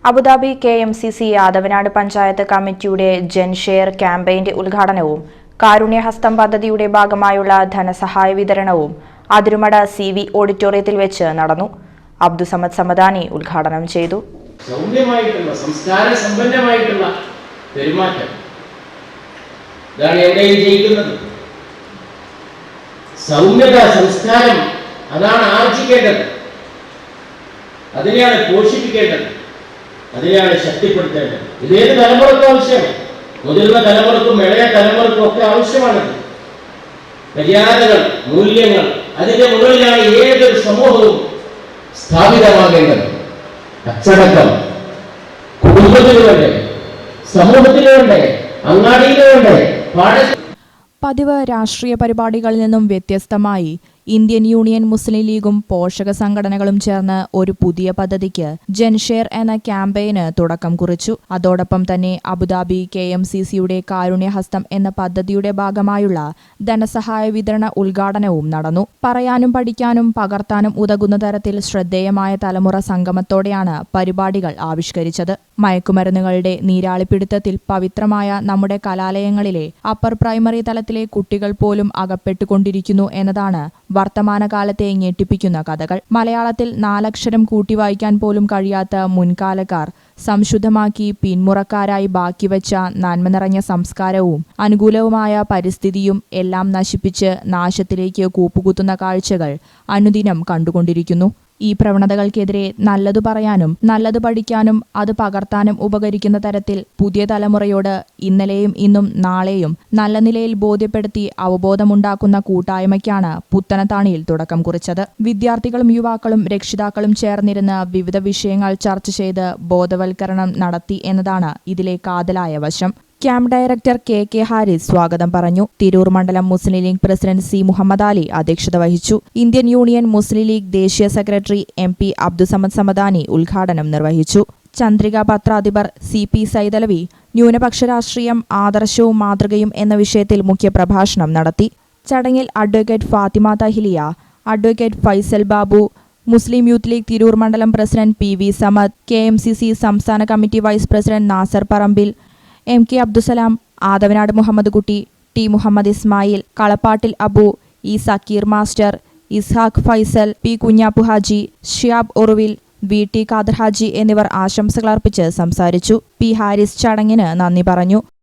Abu Dhabi KMCC Athavanad panchayat കമ്മിറ്റിയുടെ ജൻഷെയർ ക്യാമ്പയിന്റെ ഉദ്ഘാടനവും കാരുണ്യഹസ്തം പദ്ധതിയുടെ ഭാഗമായുള്ള ധനസഹായ വിതരണവും അതിരുമട CV ഓഡിറ്റോറിയത്തിൽ വെച്ച് നടന്നു. അബ്ദുസമദ് സമദാനി ഉദ്ഘാടനം ചെയ്തു. സൗമ്യമായിട്ടുള്ള സംസ്കാര സമ്പന്നമായിട്ടുള്ള പെരുമാറ്റം ഇതാണ് എവിടെയും ജയിക്കുന്നത്. സൗമ്യത സംസ്കാരം അതാണ് ആർജിക്കേണ്ടത്, അതിനെയാണ് പോഷിപ്പിക്കേണ്ടത്, അതിനെയാണ് ശക്തിപ്പെടുത്തേണ്ടത്. ഇതേത് തലമുറക്കും ആവശ്യമാണ്, മുതിർന്ന തലമുറക്കും ഇളയ തലമുറക്കും ഒക്കെ ആവശ്യമാണത്. മര്യാദകൾ, മൂല്യങ്ങൾ, അതിന്റെ മുകളിലാണ് ഏതൊരു സമൂഹവും സ്ഥാപിതമാകേണ്ടത്. അച്ചടക്കം കുടുംബത്തിന് വേണ്ടേ, സമൂഹത്തിന് വേണ്ടേ, അങ്ങാടിയിന് വേണ്ടേ, പതിവ് രാഷ്ട്രീയ പരിപാടികളിൽ നിന്നും വ്യത്യസ്തമായി ഇന്ത്യൻ യൂണിയൻ മുസ്ലിം ലീഗും പോഷക സംഘടനകളും ചേർന്ന് ഒരു പുതിയ പദ്ധതിക്ക് ജൻഷെയർ എന്ന ക്യാമ്പയിന് തുടക്കം കുറിച്ചു. അതോടൊപ്പം തന്നെ അബുദാബി KMCCയുടെ കാരുണ്യഹസ്തം എന്ന പദ്ധതിയുടെ ഭാഗമായുള്ള ധനസഹായ വിതരണ ഉദ്ഘാടനവും നടന്നു. പറയാനും പഠിക്കാനും പകർത്താനും ഉതകുന്ന തരത്തിൽ ശ്രദ്ധേയമായ തലമുറ സംഗമത്തോടെയാണ് പരിപാടികൾ ആവിഷ്കരിച്ചത്. മയക്കുമരുന്നുകളുടെ നീരാളിപ്പിടുത്തത്തിൽ പവിത്രമായ നമ്മുടെ കലാലയങ്ങളിലെ അപ്പർ പ്രൈമറി തലത്തിലെ കുട്ടികൾ പോലും അകപ്പെട്ടുകൊണ്ടിരിക്കുന്നു എന്നതാണ് വർത്തമാനകാലത്തെ ഞെട്ടിപ്പിക്കുന്ന കഥകൾ. മലയാളത്തിൽ 4 അക്ഷരം കൂട്ടി വായിക്കാൻ പോലും കഴിയാത്ത മുൻകാലക്കാർ സംശുദ്ധമാക്കി പിന്മുറക്കാരായി ബാക്കിവെച്ച നന്മ നിറഞ്ഞ സംസ്കാരവും അനുകൂലവുമായ പരിസ്ഥിതിയും എല്ലാം നശിപ്പിച്ച് നാശത്തിലേക്ക് കൂപ്പുകുത്തുന്ന കാഴ്ചകൾ അനുദിനം കണ്ടുകൊണ്ടിരിക്കുന്നു. ഈ പ്രവണതകൾക്കെതിരെ നല്ലതു പറയാനും നല്ലത് പഠിക്കാനും അത് പകർത്താനും ഉപകരിക്കുന്ന തരത്തിൽ പുതിയ തലമുറയോട് ഇന്നലെയും ഇന്നും നാളെയും നല്ല നിലയിൽ ബോധ്യപ്പെടുത്തി അവബോധമുണ്ടാക്കുന്ന കൂട്ടായ്മയ്ക്കാണ് പുത്തനത്താണിയിൽ തുടക്കം കുറിച്ചത്. വിദ്യാർത്ഥികളും യുവാക്കളും രക്ഷിതാക്കളും ചേർന്നിരുന്ന് വിവിധ വിഷയങ്ങൾ ചർച്ച ചെയ്ത് ബോധവൽക്കരണം നടത്തി എന്നതാണ് ഇതിലെ കാതലായ വശം. ക്യാമ്പ് ഡയറക്ടർ KK ഹാരിസ് സ്വാഗതം പറഞ്ഞു. തിരൂർ മണ്ഡലം Muslim League president C Muhammad Ali അധ്യക്ഷത വഹിച്ചു. ഇന്ത്യൻ യൂണിയൻ മുസ്ലിം ലീഗ് ദേശീയ സെക്രട്ടറി MP അബ്ദുസമദ് സമദാനി ഉദ്ഘാടനം നിർവഹിച്ചു. ചന്ദ്രിക പത്രാധിപർ CP സൈദലവി ന്യൂനപക്ഷ രാഷ്ട്രീയം ആദർശവും മാതൃകയും എന്ന വിഷയത്തിൽ മുഖ്യപ്രഭാഷണം നടത്തി. ചടങ്ങിൽ advocate Fathima Thahiliya, advocate Faisal Babu, Muslim Youth League Tirur മണ്ഡലം പ്രസിഡന്റ് PV സമദ്, KMCC സംസ്ഥാന committee vice president Nasar Parambil, MK Abdussalam, Adavanad Muhammad Kutty, T Muhammad Ismail, Kalappattil Abu, E Sakkeer master, Ishaq Faisal, P Kunjappu Haji, Shiyab Oruvil, VT Khader Haji എന്നിവർ ആശംസകൾ അർപ്പിച്ച് സംസാരിച്ചു. P ഹാരിസ് ചടങ്ങിന് നന്ദി പറഞ്ഞു.